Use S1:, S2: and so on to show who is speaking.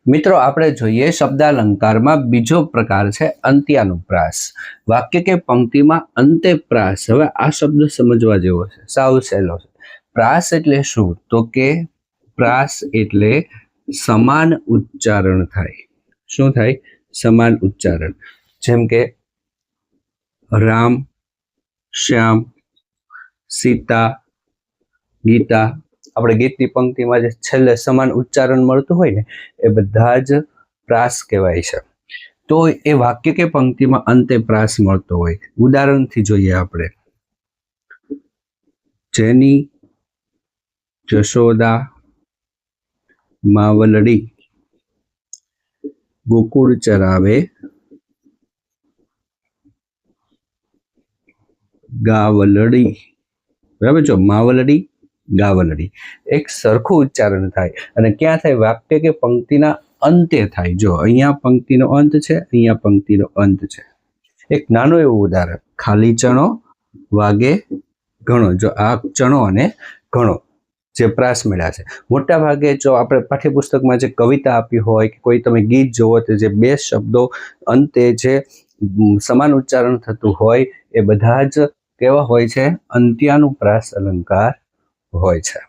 S1: મિત્રો આપણે જોઈએ શબ્દાલંકારમાં બીજો પ્રકાર છે અંત્યાનુપ્રાસ. વાક્ય કે પંક્તિમાં અંતે પ્રાસ. હવે આ શબ્દ સમજવા જેવો છે, સાવ સહેલો છે. પ્રાસ એટલે શું? તો કે પ્રાસ એટલે સમાન ઉચ્ચારણ થાય. શું થાય? સમાન ઉચ્ચારણ. જેમ કે રામ, શ્યામ, સીતા, ગીતા. આપણે ગીતની પંક્તિમાં જે છેલ્લે સમાન ઉચ્ચારણ મળતું હોય ને એ બધા જ પ્રાસ કહેવાય છે. તો એ વાક્ય કે પંક્તિમાં અંતે પ્રાસ મળતો હોય. ઉદાહરણથી જોઈએ આપણે. જેની જશોદા માવલડી ગોકુળ ચરાવે ગાવલડી. બરાબર? જો માવલડી ગાવલડી એક સરખું ઉચ્ચારણ થાય. અને ક્યાં થાય? વાક્ય કે પંક્તિના અંતે થાય. જો અહીંયા પંક્તિનો અંત છે, અહીંયા પંક્તિનો અંત છે. એક નાનું એવું ઉદાહરણ, ખાલી ચણો વાગે ઘણો. જો આ ચણો અને ઘણો જે પ્રાસ મળ્યા છે. મોટા ભાગે જો આપણે પાઠ્યપુસ્તકમાં જે કવિતા આપી હોય કે કોઈ તમે ગીત જોવો તો જે બે શબ્દો અંતે જે સમાન ઉચ્ચારણ થતું હોય એ બધા જ કેવા હોય છે? અંત્યાનુપ્રાસ અલંકાર હોય છે.